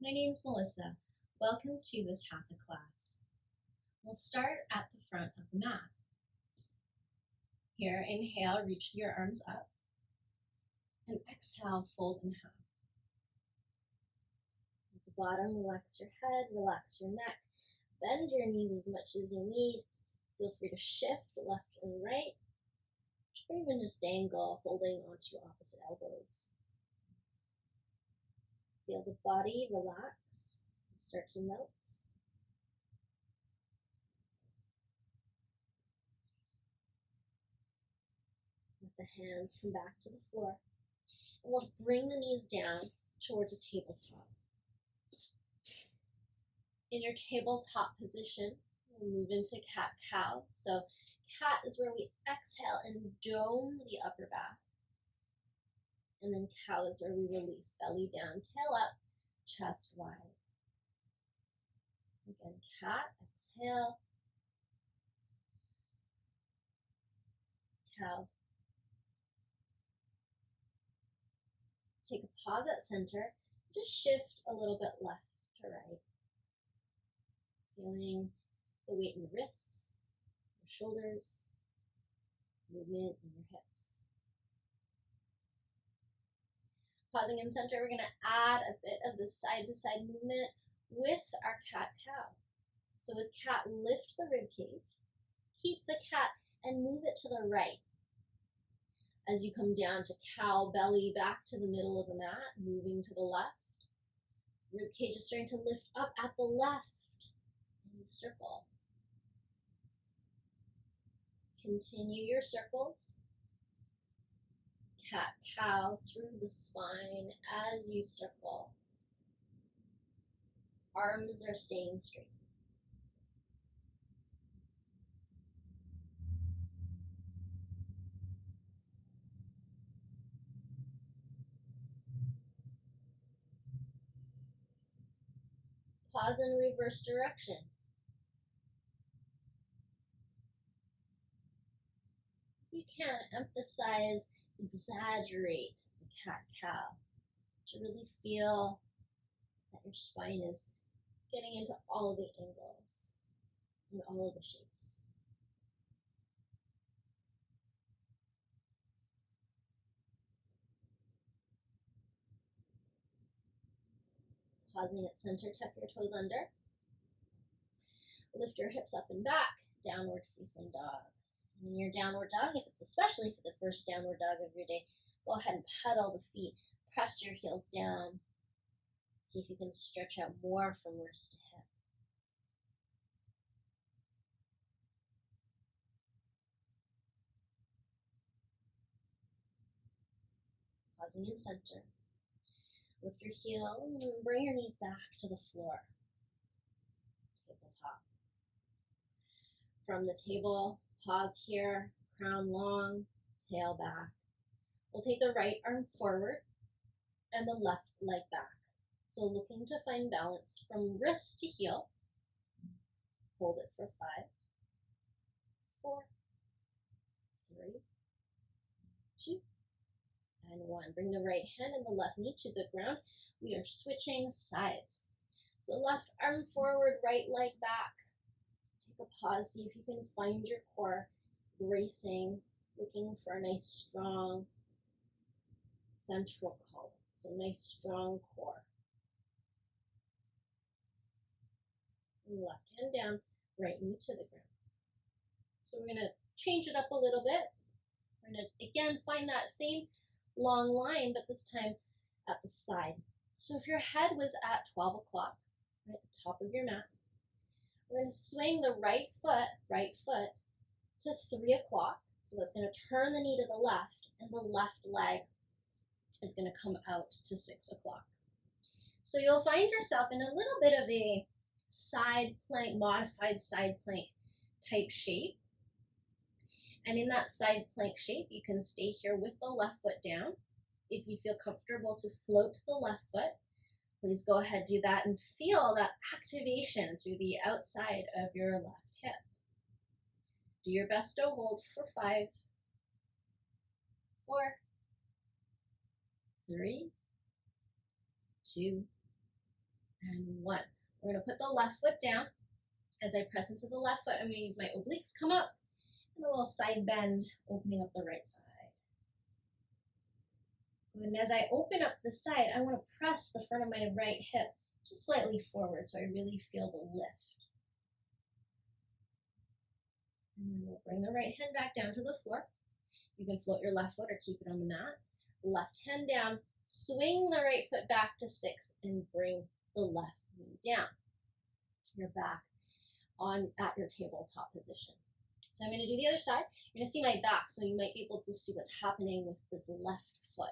My name's Melissa. Welcome to this Hatha class. We'll start at the front of the mat. Here, inhale, reach your arms up, and exhale, fold in half. At the bottom, relax your head, relax your neck, bend your knees as much as you need. Feel free to shift left and right, or even just dangle, holding onto your opposite elbows. Feel the body relax and start to melt. Let the hands come back to the floor. And we'll bring the knees down towards a tabletop. In your tabletop position, we'll move into cat-cow. So cat is where we exhale and dome the upper back. And then cow is where we release, belly down, tail up, chest wide. Again, cat, exhale. Cow. Take a pause at center. Just shift a little bit left to right. Feeling the weight in the wrists, your shoulders, movement in your hips. Pausing in center, we're going to add a bit of the side-to-side movement with our cat-cow. So with cat, lift the rib cage, keep the cat, and move it to the right. As you come down to cow, belly back to the middle of the mat, moving to the left. Rib cage is starting to lift up at the left. And circle. Continue your circles. Cat, cow through the spine as you circle. Arms are staying straight. Pause in reverse direction. You can emphasize, exaggerate the cat-cow to really feel that your spine is getting into all of the angles and all of the shapes. Pausing at center, tuck your toes under. Lift your hips up and back, downward facing dog. And in your downward dog, if it's especially for the first downward dog of your day, go ahead and pedal the feet. Press your heels down. See if you can stretch out more from wrist to hip. Pausing in center. Lift your heels and bring your knees back to the floor. Tabletop. From the table, pause here, crown long, tail back. We'll take the right arm forward and the left leg back. So looking to find balance from wrist to heel. Hold it for 5, 4, 3, 2, and 1. Bring the right hand and the left knee to the ground. We are switching sides. So left arm forward, right leg back. Take a pause, see if you can find your core, bracing, looking for a nice strong central column. So nice strong core. And left hand down, right knee to the ground. So we're going to change it up a little bit. We're going to, again, find that same long line, but this time at the side. So if your head was at 12 o'clock, right at the top of your mat, we're going to swing the right foot to 3 o'clock. So that's going to turn the knee to the left, and the left leg is going to come out to 6 o'clock. So you'll find yourself in a little bit of a side plank, modified side plank type shape. And in that side plank shape, you can stay here with the left foot down. If you feel comfortable to float the left foot, please go ahead, do that, and feel that activation through the outside of your left hip. Do your best to hold for 5, 4, 3, 2, and 1. We're going to put the left foot down. As I press into the left foot, I'm going to use my obliques, come up, and a little side bend, opening up the right side. And as I open up the side, I want to press the front of my right hip just slightly forward so I really feel the lift. And then we'll bring the right hand back down to the floor. You can float your left foot or keep it on the mat. Left hand down, swing the right foot back to 6 and bring the left knee down. You're back at your tabletop position. So I'm going to do the other side. You're going to see my back, so you might be able to see what's happening with this left foot.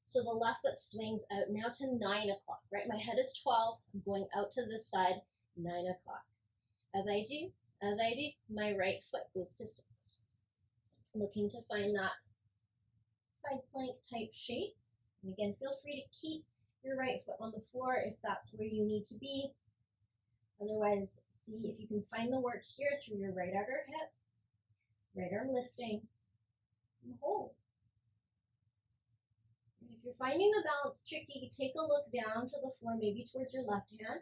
So the left foot swings out now to 9 o'clock, right? My head is 12. I'm going out to this side, 9 o'clock. As I do, my right foot goes to 6. Looking to find that side plank type shape. And again, feel free to keep your right foot on the floor if that's where you need to be. Otherwise, see if you can find the work here through your right outer hip, right arm lifting, and hold. And if you're finding the balance tricky, take a look down to the floor, maybe towards your left hand.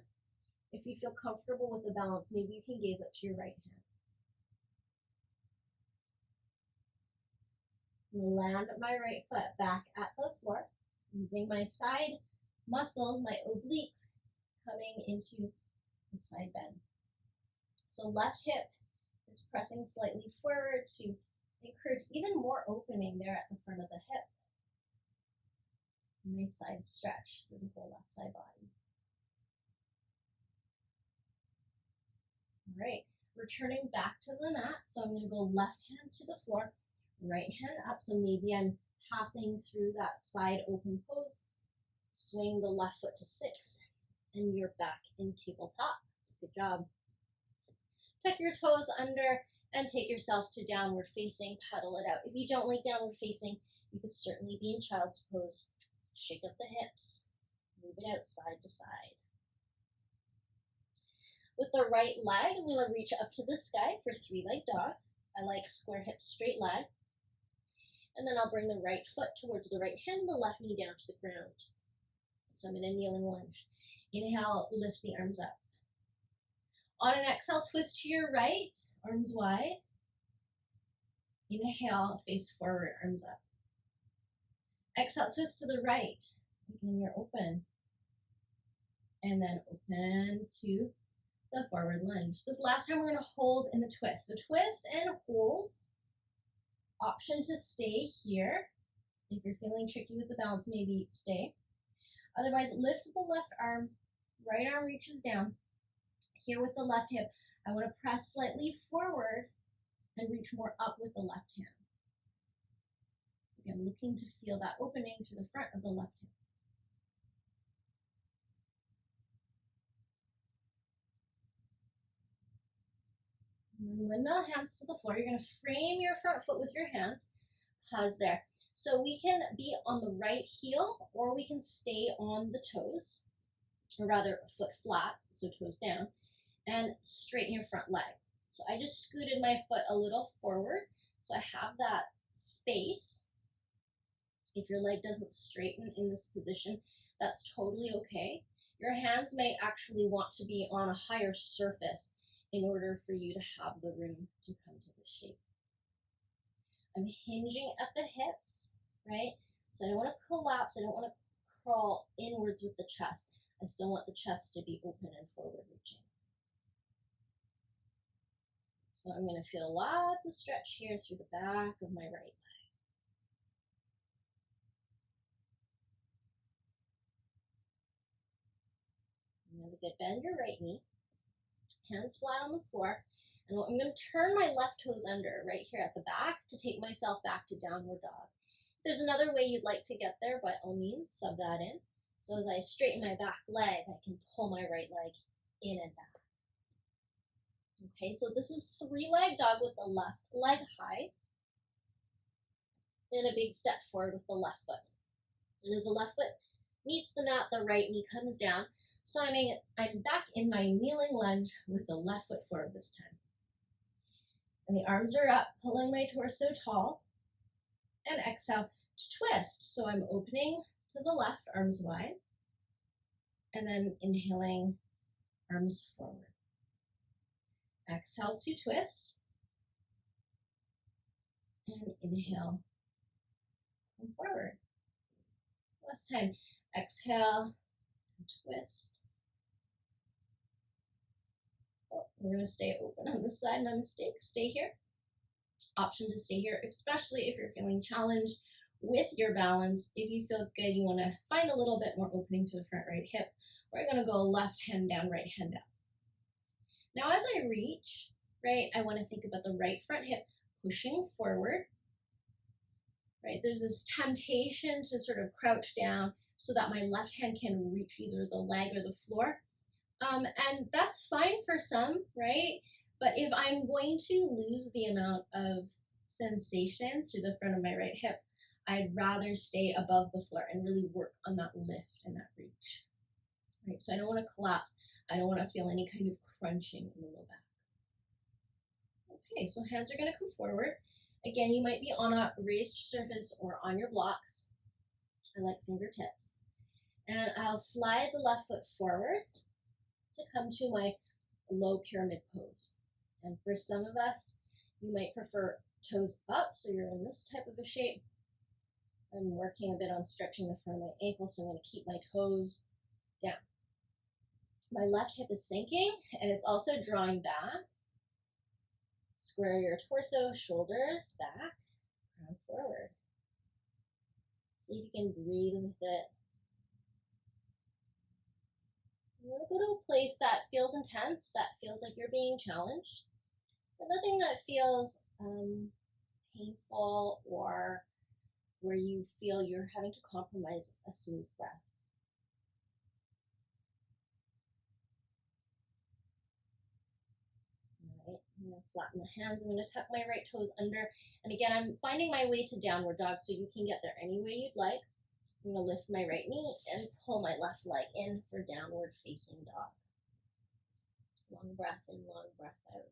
If you feel comfortable with the balance, maybe you can gaze up to your right hand. Land my right foot back at the floor, using my side muscles, my obliques, coming into the side bend. So left hip is pressing slightly forward to encourage even more opening there at the front of the hip. Nice side stretch through the whole left side body. All right, returning back to the mat. So I'm going to go left hand to the floor, right hand up. So maybe I'm passing through that side open pose. Swing the left foot to 6, and you're back in tabletop. Good job. Tuck your toes under and take yourself to downward facing. Pedal it out. If you don't like downward facing, you could certainly be in child's pose. Shake up the hips. Move it out side to side. With the right leg, I'm going to reach up to the sky for 3-leg dog. I like square hips, straight leg. And then I'll bring the right foot towards the right hand and the left knee down to the ground. So I'm in a kneeling lunge. Inhale, lift the arms up. On an exhale, twist to your right, arms wide. Inhale, face forward, arms up. Exhale, twist to the right. Again, you're open. And then open to the forward lunge. This last time we're going to hold in the twist. So twist and hold. Option to stay here. If you're feeling tricky with the balance, maybe stay. Otherwise, lift the left arm, right arm reaches down. Here with the left hip, I want to press slightly forward and reach more up with the left hand. Again, looking to feel that opening through the front of the left hip. And then windmill hands to the floor. You're going to frame your front foot with your hands. Pause there. So we can be on the right heel or we can stay on the toes, or rather foot flat, so toes down, and straighten your front leg. So I just scooted my foot a little forward so I have that space. If your leg doesn't straighten in this position, that's totally okay. Your hands might actually want to be on a higher surface in order for you to have the room to come to the shape. I'm hinging at the hips, right? So I don't want to collapse. I don't want to crawl inwards with the chest. I still want the chest to be open and forward reaching. So I'm going to feel lots of stretch here through the back of my right leg. Another good bend your right knee. Hands flat on the floor. And I'm going to turn my left toes under right here at the back to take myself back to downward dog. If there's another way you'd like to get there, by all means, sub that in. So as I straighten my back leg, I can pull my right leg in and back. Okay, so this is 3-leg dog with the left leg high. And a big step forward with the left foot. And as the left foot meets the mat, the right knee comes down. So I'm back in my kneeling lunge with the left foot forward this time. And the arms are up, pulling my torso tall. And exhale to twist. So I'm opening to the left, arms wide. And then inhaling, arms forward. Exhale to twist. And inhale, come forward. Last time. Exhale, and twist. Oh, we're going to stay open on this side. My mistake. Stay here. Option to stay here, especially if you're feeling challenged with your balance. If you feel good, you want to find a little bit more opening to the front right hip. We're going to go left hand down, right hand up. Now as I reach, right, I want to think about the right front hip pushing forward. Right, there's this temptation to sort of crouch down so that my left hand can reach either the leg or the floor. And that's fine for some, right? But if I'm going to lose the amount of sensation through the front of my right hip, I'd rather stay above the floor and really work on that lift and that reach. Right, so I don't want to collapse. I don't want to feel any kind of crunching in the low back. Okay, so hands are going to come forward. Again, you might be on a raised surface or on your blocks. I like fingertips. And I'll slide the left foot forward to come to my low pyramid pose. And for some of us, you might prefer toes up, so you're in this type of a shape. I'm working a bit on stretching the front of my ankle, so I'm going to keep my toes down. My left hip is sinking, and it's also drawing back. Square your torso, shoulders back, crown forward. See if you can breathe with it. You want to go to a place that feels intense, that feels like you're being challenged, but nothing that feels painful or where you feel you're having to compromise a smooth breath. I'm going to flatten the hands. I'm going to tuck my right toes under. And again, I'm finding my way to downward dog, so you can get there any way you'd like. I'm going to lift my right knee and pull my left leg in for downward facing dog. Long breath in, long breath out.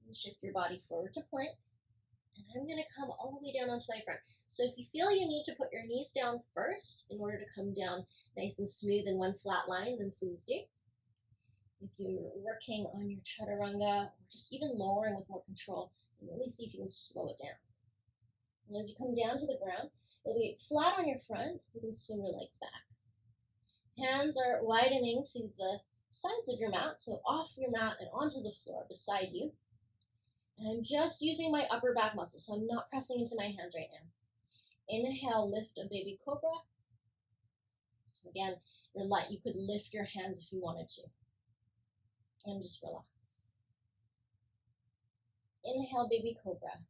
And shift your body forward to plank. And I'm going to come all the way down onto my front. So if you feel you need to put your knees down first in order to come down nice and smooth in one flat line, then please do. If you're working on your chaturanga, or just even lowering with more control, and really see if you can slow it down. And as you come down to the ground, you'll be flat on your front. You can swing your legs back. Hands are widening to the sides of your mat, so off your mat and onto the floor beside you. And I'm just using my upper back muscle, so I'm not pressing into my hands right now. Inhale, lift a baby cobra. So again, you're light. You could lift your hands if you wanted to. And just relax. Inhale, baby cobra.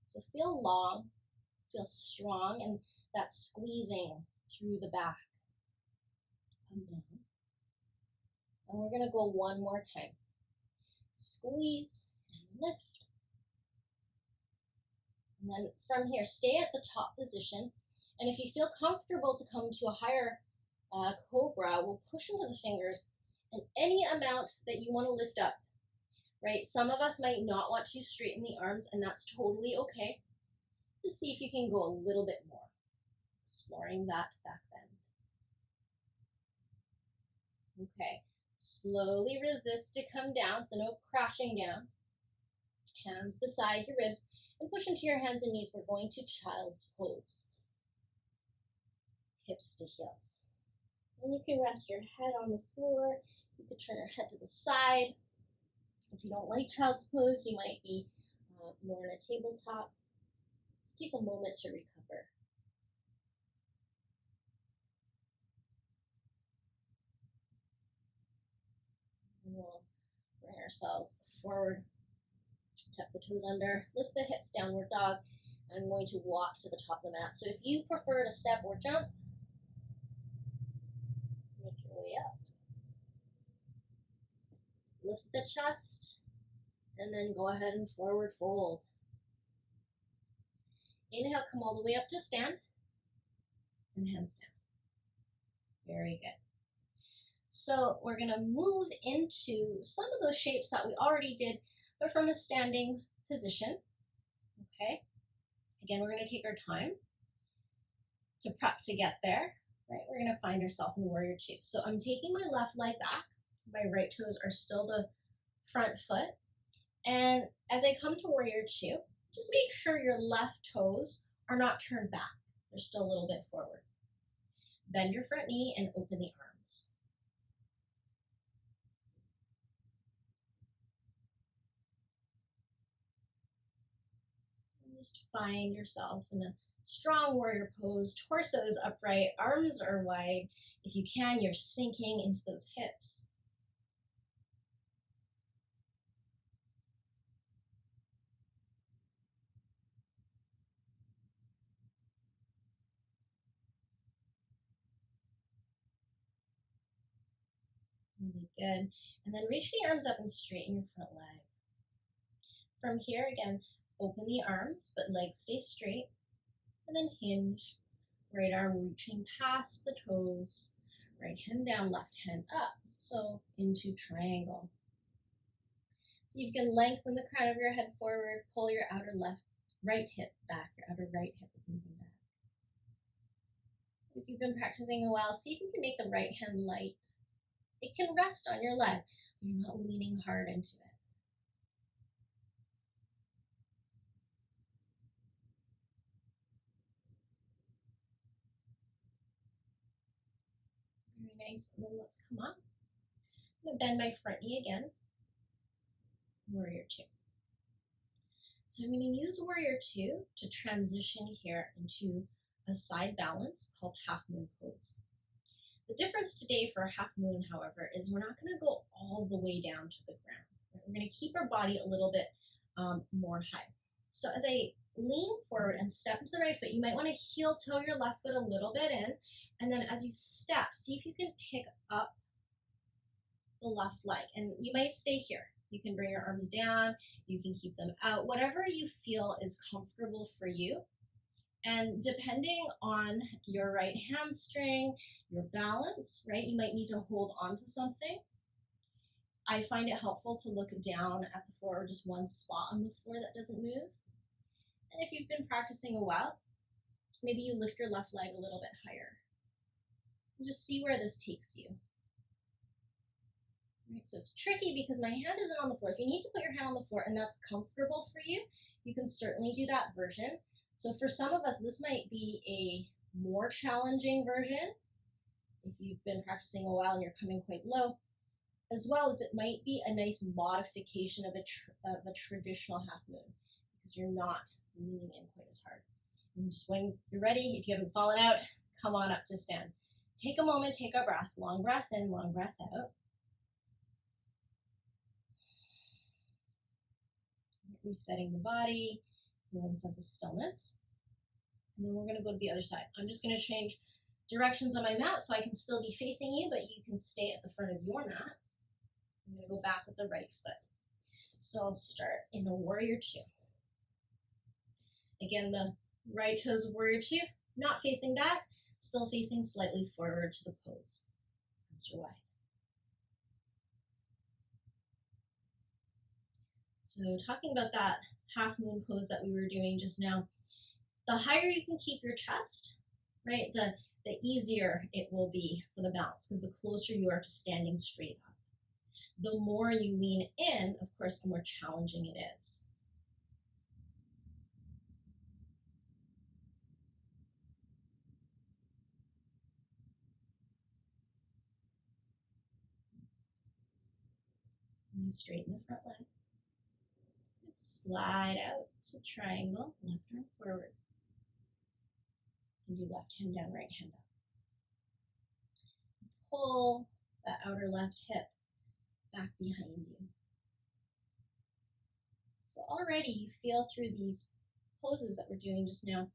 So feel long, feel strong, and that squeezing through the back. Come down. And we're going to go one more time. Squeeze and lift. And then from here, stay at the top position. And if you feel comfortable to come to a higher cobra, we'll push into the fingers. And any amount that you want to lift up, right? Some of us might not want to straighten the arms, and that's totally okay. Just see if you can go a little bit more. Exploring that back bend. Okay. Slowly resist to come down, so no crashing down. Hands beside your ribs, and push into your hands and knees. We're going to child's pose. Hips to heels. And you can rest your head on the floor. You could turn your head to the side. If you don't like child's pose, you might be more in a tabletop. Just take a moment to recover. And we'll bring ourselves forward. Tuck the toes under. Lift the hips, downward dog. I'm going to walk to the top of the mat. So if you prefer to step or jump, make your way up. Lift the chest, and then go ahead and forward fold. Inhale, come all the way up to stand, and hands down. Very good. So we're going to move into some of those shapes that we already did, but from a standing position. Okay. Again, we're going to take our time to prep to get there. right? We're gonna find ourselves in warrior two. So I'm taking my left leg back. My right toes are still the front foot. And as I come to warrior two, just make sure your left toes are not turned back. They're still a little bit forward. Bend your front knee and open the arms. And just find yourself in a strong warrior pose. Torso is upright, arms are wide. If you can, you're sinking into those hips. Really good. And then reach the arms up and straighten your front leg. From here, again, open the arms, but legs stay straight. And then hinge. Right arm reaching past the toes. Right hand down, left hand up. So into triangle. So you can lengthen the crown of your head forward, pull your right hip back. Your outer right hip is moving back. If you've been practicing a while, see if you can make the right hand light. It can rest on your leg. You're not leaning hard into it. Very nice. And then let's come up. I'm going to bend my front knee again. Warrior two. So I'm going to use warrior two to transition here into a side balance called half-moon pose. The difference today for half moon, however, is we're not going to go all the way down to the ground. We're going to keep our body a little bit more high. So as I lean forward and step into the right foot, you might want to heel toe your left foot a little bit in, and then as you step, see if you can pick up the left leg, and you might stay here. You can bring your arms down, you can keep them out, whatever you feel is comfortable for you. And depending on your right hamstring, your balance, right, you might need to hold on to something. I find it helpful to look down at the floor or just one spot on the floor that doesn't move. And if you've been practicing a while, maybe you lift your left leg a little bit higher. And just see where this takes you. Right, so it's tricky because my hand isn't on the floor. If you need to put your hand on the floor and that's comfortable for you, you can certainly do that version. So for some of us, this might be a more challenging version if you've been practicing a while and you're coming quite low, as well as it might be a nice modification of a traditional half moon because you're not leaning in quite as hard. And just when you're ready, if you haven't fallen out, come on up to stand. Take a moment, take a breath. Long breath in, long breath out. Resetting the body, feeling a sense of stillness. And then we're going to go to the other side. I'm just going to change directions on my mat so I can still be facing you, but you can stay at the front of your mat. I'm going to go back with the right foot. So I'll start in the warrior two. Again, the right toes of warrior two, not facing back, still facing slightly forward to the pose. Arms are wide. So talking about that half moon pose that we were doing just now, the higher you can keep your chest, right, the easier it will be for the balance because the closer you are to standing straight up. The more you lean in, of course, the more challenging it is. And straighten the front leg. Slide out to triangle, left arm forward. And do left hand down, right hand up. Pull that outer left hip back behind you. So already you feel through these poses that we're doing just now,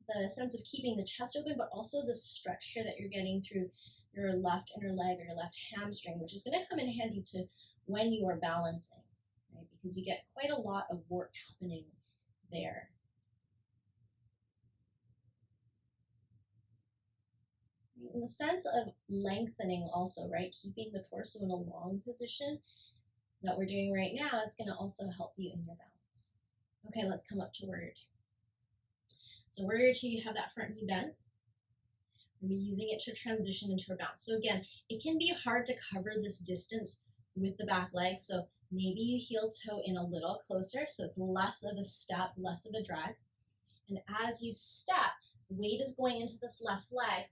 the sense of keeping the chest open, but also the stretch here that you're getting through your left inner leg or your left hamstring, which is going to come in handy to when you are balancing, right? Because you get quite a lot of work happening there. In the sense of lengthening also, right? Keeping the torso in a long position that we're doing right now is going to also help you in your balance. Okay, let's come up to warrior two. So warrior two, you have that front knee bent. We'll be using it to transition into a bounce. So again, it can be hard to cover this distance with the back leg. So maybe you heel toe in a little closer so it's less of a step, less of a drag. And as you step, weight is going into this left leg,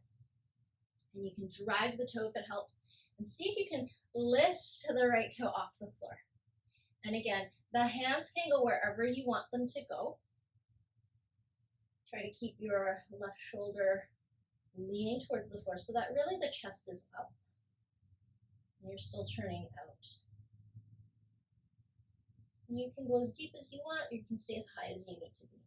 and you can drag the toe if it helps, and see if you can lift the right toe off the floor. And again, the hands can go wherever you want them to go. Try to keep your left shoulder leaning towards the floor so that really the chest is up. And you're still turning out. And you can go as deep as you want, or you can stay as high as you need to be.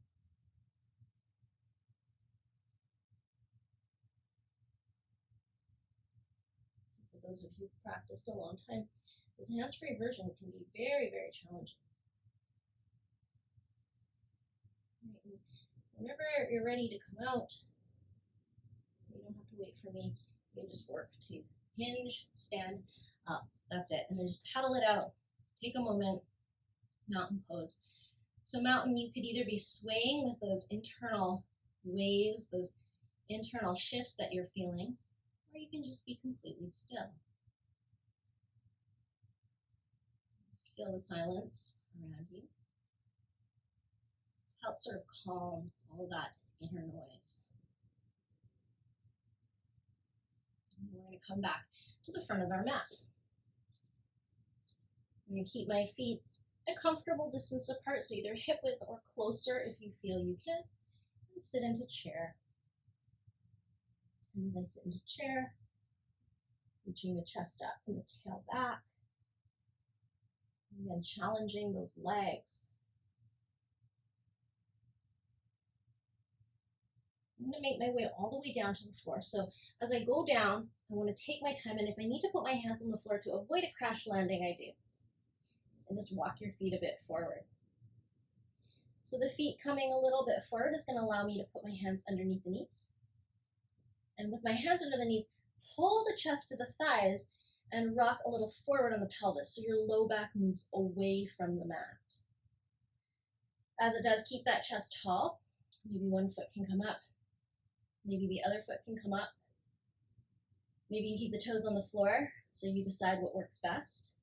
So for those of you who've practiced a long time, this hands-free version can be very, very challenging. Whenever you're ready to come out, you don't have to wait for me. You can just work to hinge, stand up. That's it. And then just pedal it out. Take a moment. Mountain pose. So mountain, you could either be swaying with those internal waves, those internal shifts that you're feeling, or you can just be completely still. Just feel the silence around you. Help sort of calm all that inner noise. And we're going to come back to the front of our mat. I'm going to keep my feet a comfortable distance apart, so either hip width or closer if you feel you can, and sit into chair. And as I sit into chair, reaching the chest up and the tail back, and then challenging those legs. I'm going to make my way all the way down to the floor. So as I go down, I want to take my time, and if I need to put my hands on the floor to avoid a crash landing, I do. And just walk your feet a bit forward. So the feet coming a little bit forward is going to allow me to put my hands underneath the knees. And with my hands under the knees, pull the chest to the thighs and rock a little forward on the pelvis so your low back moves away from the mat. As it does, keep that chest tall. Maybe one foot can come up. Maybe the other foot can come up. Maybe you keep the toes on the floor so you decide what works best.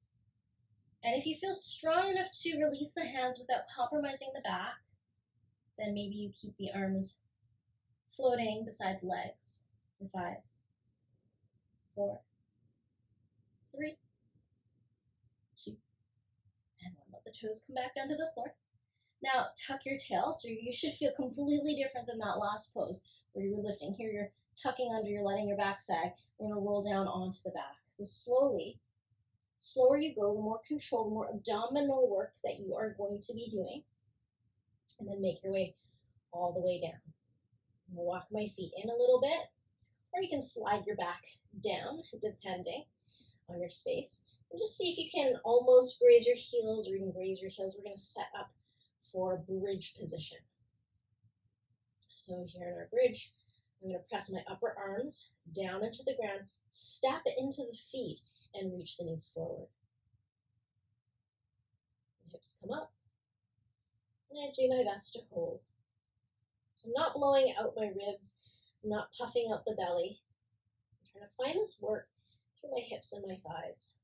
And if you feel strong enough to release the hands without compromising the back, then maybe you keep the arms floating beside the legs for 5, 4, 3, 2, and 1. Let the toes come back down to the floor. Now tuck your tail, so you should feel completely different than that last pose where you were lifting. Here you're tucking under, you're letting your back sag. We're going to roll down onto the back. So slowly, slower you go, the more control, the more abdominal work that you are going to be doing. And then make your way all the way down. I'm going to walk my feet in a little bit, or you can slide your back down, depending on your space. And just see if you can almost graze your heels or even graze your heels. We're going to set up for bridge position. So here in our bridge, I'm going to press my upper arms down into the ground, step into the feet, and reach the knees forward. The hips come up, and I do my best to hold. So I'm not blowing out my ribs, I'm not puffing out the belly. I'm trying to find this work through my hips and my thighs.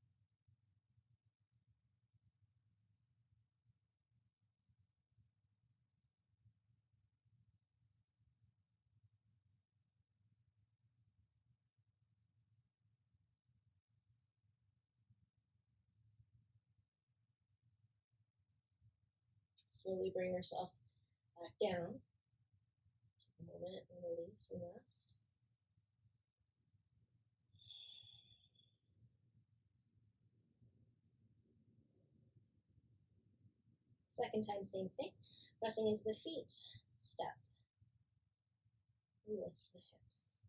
Slowly bring yourself back down. Take a moment and release and rest. Second time, same thing. Pressing into the feet. Step. Lift the hips.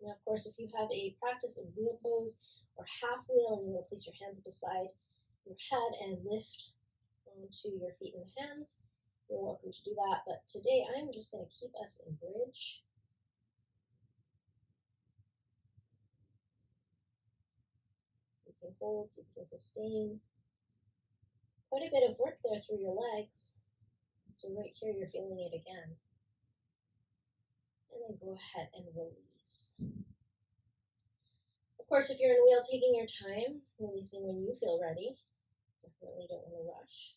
Now, of course, if you have a practice of wheel pose or half wheel, and you want to place your hands beside your head and lift onto your feet and hands, you're welcome to do that. But today, I'm just going to keep us in bridge. So you can hold, so you can sustain. Quite a bit of work there through your legs. So right here, you're feeling it again. And then go ahead and release. release. Of course, if you're in the wheel, taking your time, releasing when you feel ready. Definitely don't want to rush.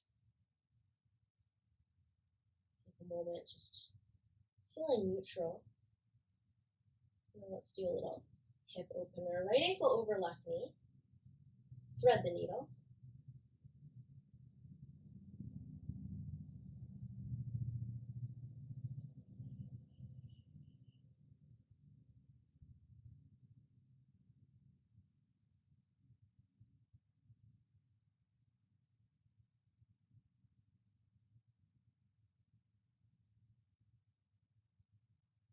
Take a moment, just feeling neutral. And then let's do a little hip opener. Right ankle over left knee. Thread the needle.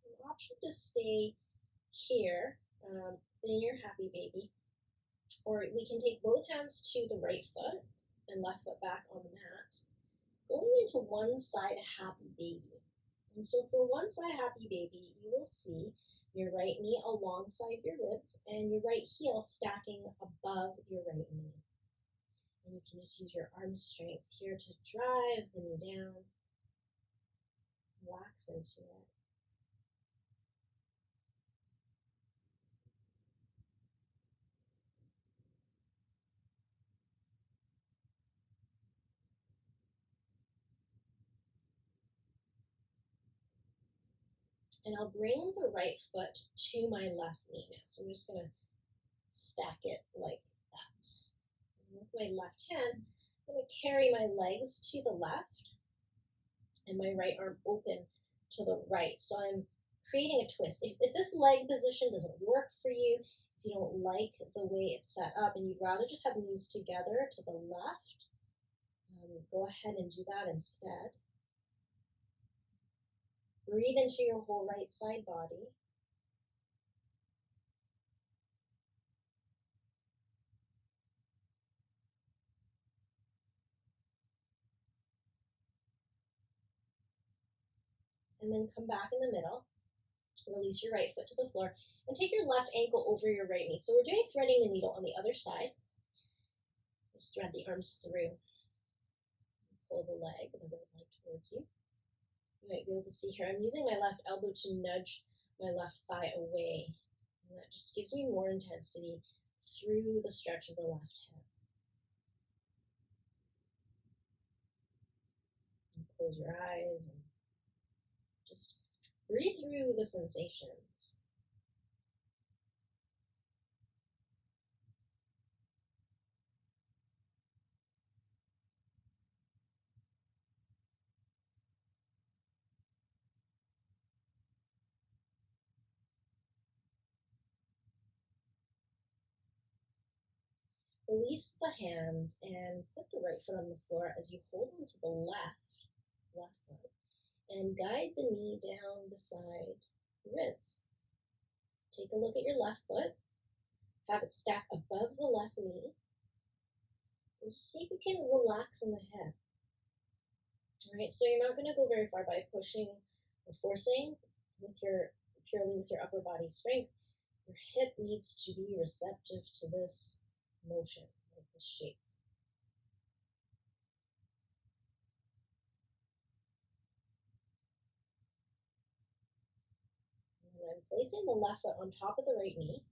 An option to stay here, then you're happy baby. Or we can take both hands to the right foot and left foot back on the mat, going into one side happy baby. And so for one side happy baby, you will see your right knee alongside your ribs and your right heel stacking above your right knee. And you can just use your arm strength here to drive the knee down, relax into it. And I'll bring the right foot to my left knee now. So I'm just going to stack it like that. And with my left hand, I'm going to carry my legs to the left and my right arm open to the right. So I'm creating a twist. If this leg position doesn't work for you, if you don't like the way it's set up and you'd rather just have knees together to the left, go ahead and do that instead. Breathe into your whole right side body. And then come back in the middle. Release your right foot to the floor and take your left ankle over your right knee. So we're doing threading the needle on the other side. Just thread the arms through. Pull the leg, the right leg towards you. You might be able to see here, I'm using my left elbow to nudge my left thigh away. And that just gives me more intensity through the stretch of the left hip. And close your eyes and just breathe through the sensations. Release the hands and put the right foot on the floor as you hold onto the left foot and guide the knee down beside the ribs. Take a look at your left foot. Have it stack above the left knee. And just see if you can relax in the hip. All right, so you're not going to go very far by pushing or forcing purely with your upper body strength. Your hip needs to be receptive to this motion, like this shape. And I'm placing the left foot on top of the right knee.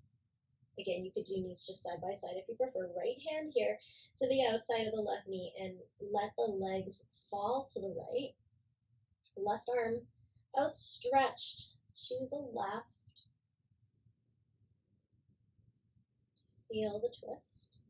Again, you could do knees just side by side if you prefer. Right hand here to the outside of the left knee and let the legs fall to the right. Left arm outstretched to the left. Feel the twist.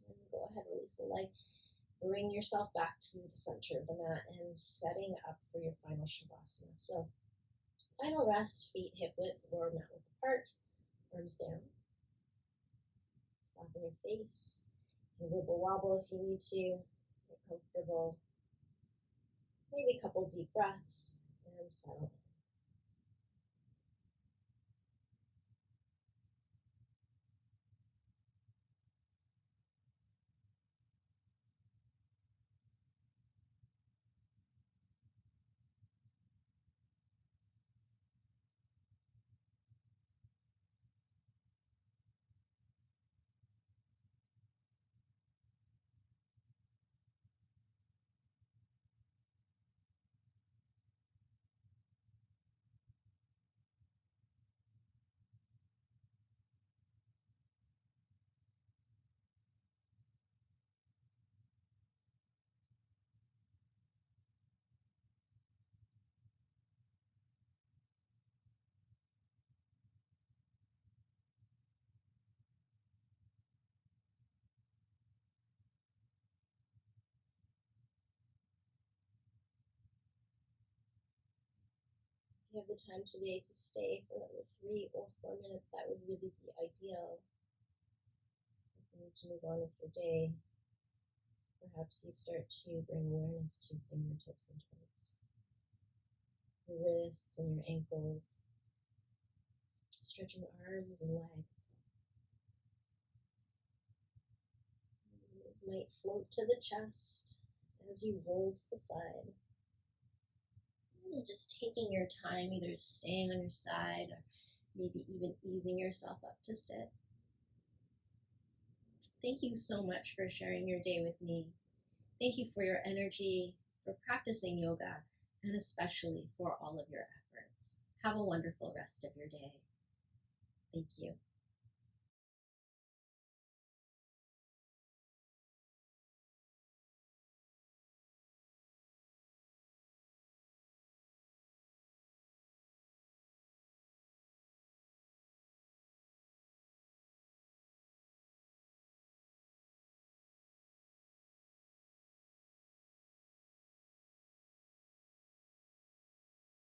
And go ahead, release the leg. Bring yourself back to the center of the mat and setting up for your final Shavasana. So, final rest, feet hip width or mat width apart, arms down. Soften your face. You can wibble wobble if you need to. Get comfortable. Maybe a couple deep breaths and settle in. you have the time today to stay for another 3 or 4 minutes, that would really be ideal. If you need to move on with your day, perhaps you start to bring awareness to your fingertips and toes, your wrists and your ankles. Stretch your arms and legs. These might float to the chest as you roll to the side. Really just taking your time, either staying on your side or maybe even easing yourself up to sit. Thank you so much for sharing your day with me. Thank you for your energy, for practicing yoga, and especially for all of your efforts. Have a wonderful rest of your day. Thank you.